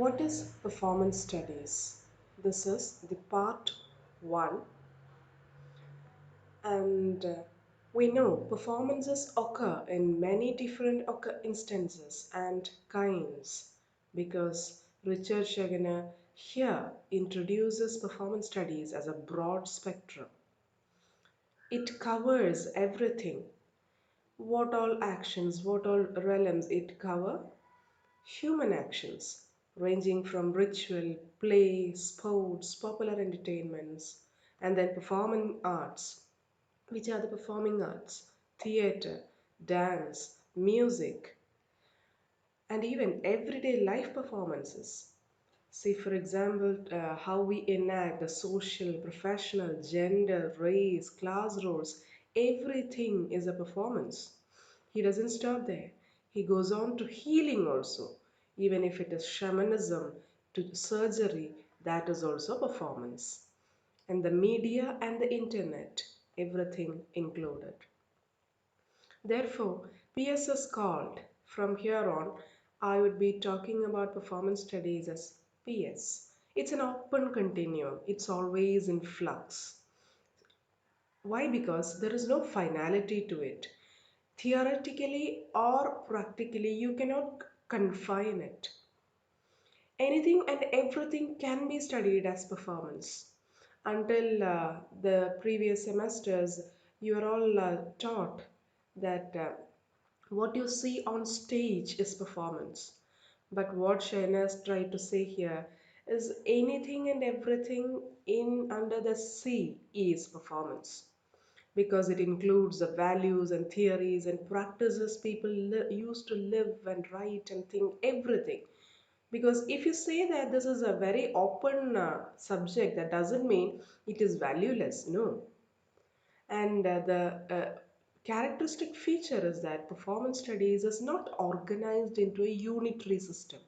What is performance studies? This is the part 1, and we know performances occur in many different instances and kinds because Richard Schagner here introduces performance studies as a broad spectrum. It covers everything. What all actions, what all realms it cover? Human actions, ranging from ritual, play, sports, popular entertainments, and then performing arts. Which are the performing arts? Theatre, dance, music, and even everyday life performances. See, for example, how we enact the social, professional, gender, race, class roles, everything is a performance. He doesn't stop there. He goes on to healing also. Even if it is shamanism to surgery, that is also performance. And the media and the internet, everything included. Therefore, PS is called. From here on, I would be talking about performance studies as PS. It's an open continuum, it's always in flux. Why? Because there is no finality to it. Theoretically or practically, you cannot confine it. Anything and everything can be studied as performance. Until the previous semesters, you are all taught that what you see on stage is performance. But what Shainas tried to say here is anything and everything in under the sea is performance because it includes the values and theories and practices people used to live and write and think everything. Because if you say that this is a very open subject, that doesn't mean it is valueless. No. And the characteristic feature is that performance studies is not organized into a unitary system.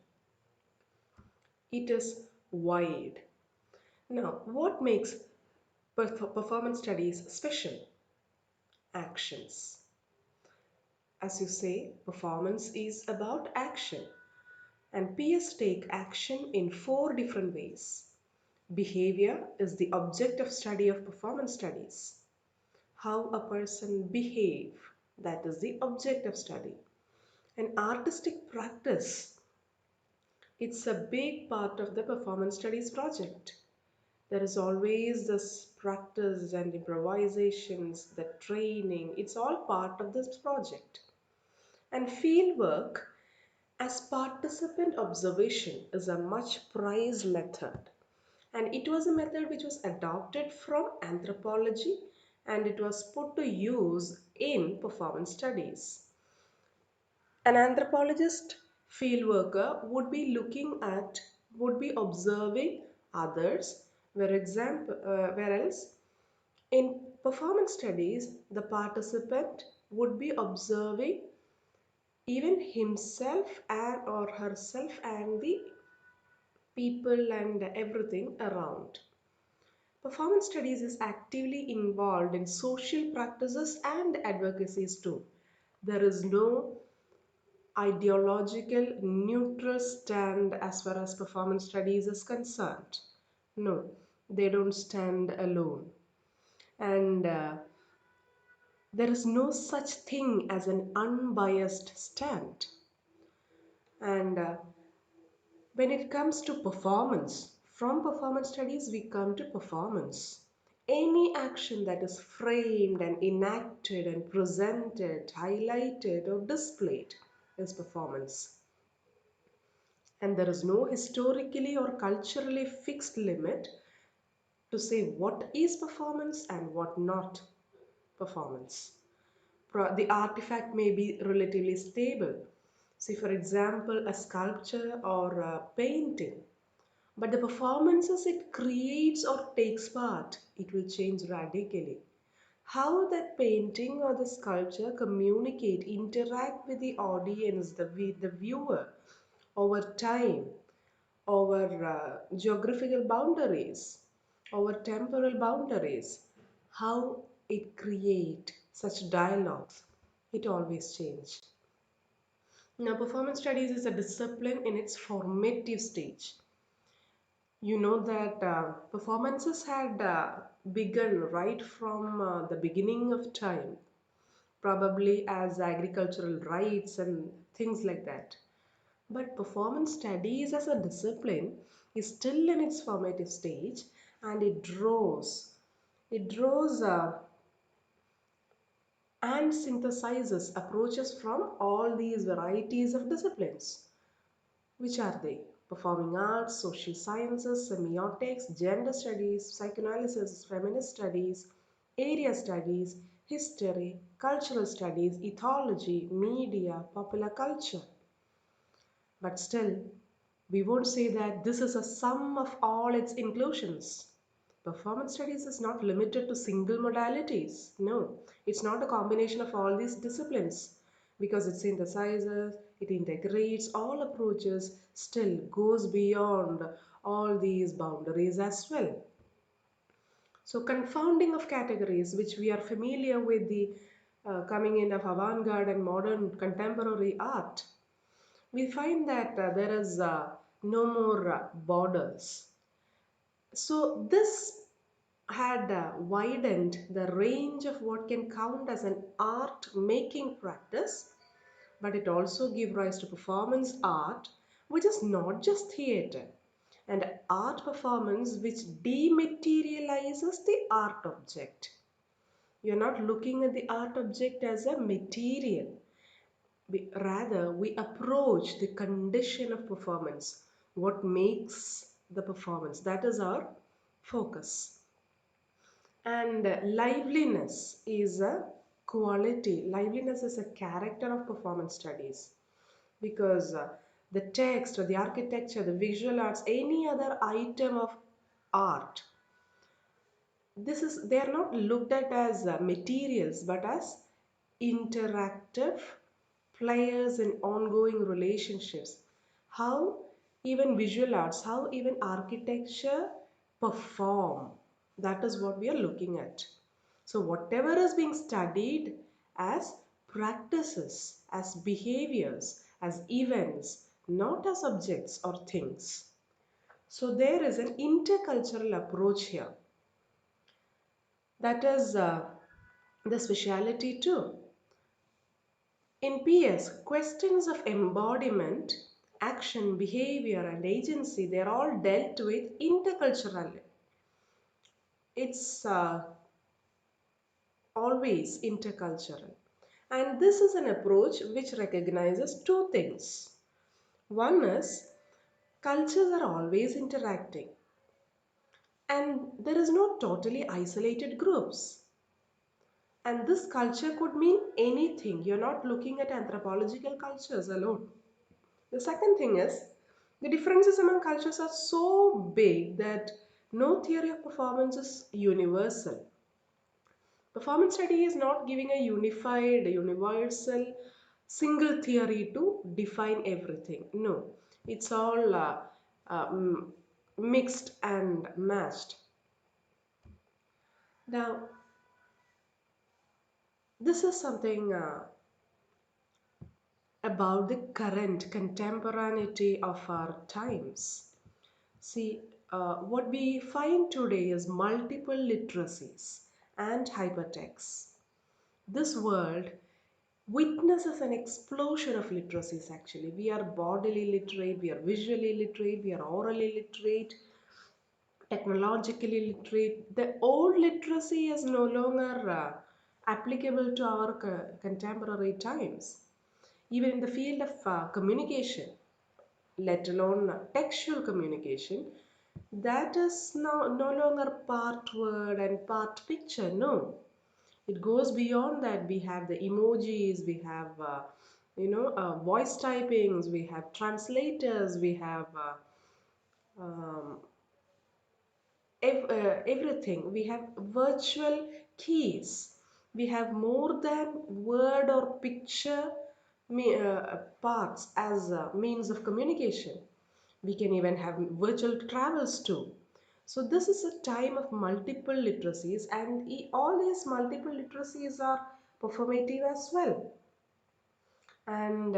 It is wide. Now, what makes performance studies special? Actions. As you say, performance is about action. And PS take action in four different ways. Behavior is the object of study of performance studies. How a person behave, that is the object of study. And artistic practice, it's a big part of the performance studies project. There is always this practice and improvisations, the training, it's all part of this project. And field work as participant observation is a much prized method. And it was a method which was adopted from anthropology and it was put to use in performance studies. An anthropologist field worker would be looking at, would be observing others, whereas in performance studies, the participant would be observing even himself and or herself and the people and everything around. Performance studies is actively involved in social practices and advocacies too. There is no ideological neutral stand as far as performance studies is concerned. No, they don't stand alone. And there is no such thing as an unbiased stand. And when it comes to performance, from performance studies we come to performance. Any action that is framed and enacted and presented, highlighted, or displayed is performance. And there is no historically or culturally fixed limit to say what is performance and what not performance. The artifact may be relatively stable. See, for example, a sculpture or a painting. But the performances it creates or takes part, it will change radically. How that painting or the sculpture communicate, interact with the audience, the viewer over time, over geographical boundaries, over temporal boundaries, how it create such dialogues, it always change. Now, performance studies is a discipline in its formative stage. You know that performances had begun right from the beginning of time, probably as agricultural rights and things like that. But performance studies as a discipline is still in its formative stage, and it draws and synthesizes approaches from all these varieties of disciplines. Which are they? Performing arts, social sciences, semiotics, gender studies, psychoanalysis, feminist studies, area studies, history, cultural studies, ethology, media, popular culture. But still, we won't say that this is a sum of all its inclusions. Performance studies is not limited to single modalities. No, it's not a combination of all these disciplines because it synthesizes, it integrates all approaches, still goes beyond all these boundaries as well. So, confounding of categories, which we are familiar with the coming in of avant garde and modern contemporary art, we find that there is no more borders. So this had widened the range of what can count as an art making practice, but it also gave rise to performance art, which is not just theater, and art performance which dematerializes the art object. You're not looking at the art object as a material, rather we approach the condition of performance, what makes the performance, that is our focus. And liveliness is a quality, liveliness is a character of performance studies because the text or the architecture, the visual arts, any other item of art, this is they are not looked at as materials but as interactive players in ongoing relationships. How even visual arts, how even architecture perform, that is what we are looking at. So whatever is being studied as practices, as behaviors, as events, not as objects or things. So there is an intercultural approach here, that is the speciality too. In PS, questions of embodiment, action, behavior, and agency, they're all dealt with interculturally. It's always intercultural. And this is an approach which recognizes two things. One is cultures are always interacting, and there is no totally isolated groups. And this culture could mean anything. You're not looking at anthropological cultures alone. The second thing is the differences among cultures are so big that no theory of performance is universal. Performance study is not giving a unified, universal, single theory to define everything. No, it's all mixed and matched. Now, this is something about the current contemporaneity of our times. See, what we find today is multiple literacies and hypertext. This world witnesses an explosion of literacies actually. We are bodily literate, we are visually literate, we are orally literate, technologically literate. The old literacy is no longer applicable to our contemporary times. Even in the field of communication, let alone textual communication, that is now no longer part word and part picture. No, it goes beyond that. We have the emojis, we have voice typings, we have translators, we have um, everything. We have virtual keys. We have more than word or picture parts as means of communication. We can even have virtual travels too. So this is a time of multiple literacies, and all these multiple literacies are performative as well. And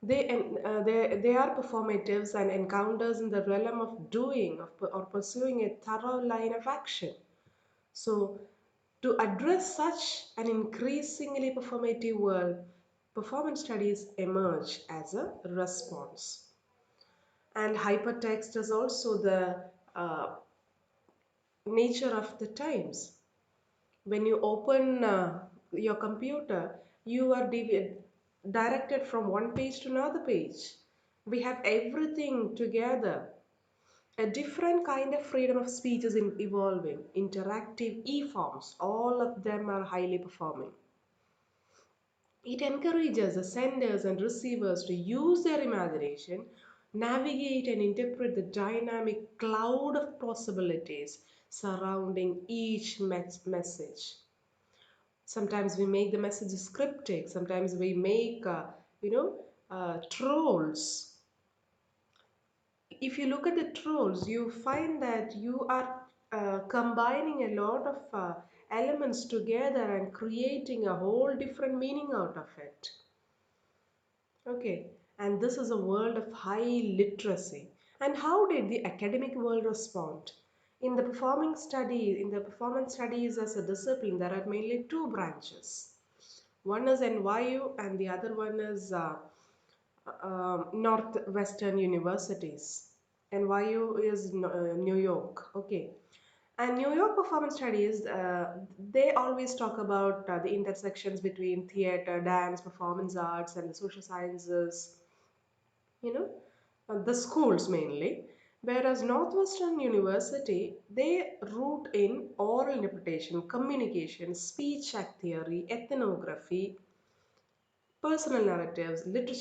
They are performatives and encounters in the realm of doing or pursuing a thorough line of action. So, to address such an increasingly performative world, performance studies emerge as a response. And hypertext is also the uh, nature of the times. When you open your computer, you are directed from one page to another page. We have everything together. A different kind of freedom of speech is evolving. Interactive e-forms, all of them are highly performing. It encourages the senders and receivers to use their imagination, navigate and interpret the dynamic cloud of possibilities surrounding each message. Sometimes we make the messages cryptic, sometimes we make, trolls. If you look at the trolls, you find that you are combining a lot of elements together and creating a whole different meaning out of it. Okay, and this is a world of high literacy. And how did the academic world respond? In the performance studies as a discipline, there are mainly two branches. One is NYU and the other one is Northwestern universities. NYU is New York. Okay. And New York performance studies, they always talk about the intersections between theater, dance, performance arts, and the social sciences, you know, the schools mainly. Whereas Northwestern University, they root in oral interpretation, communication, speech act theory, ethnography, personal narratives, literature.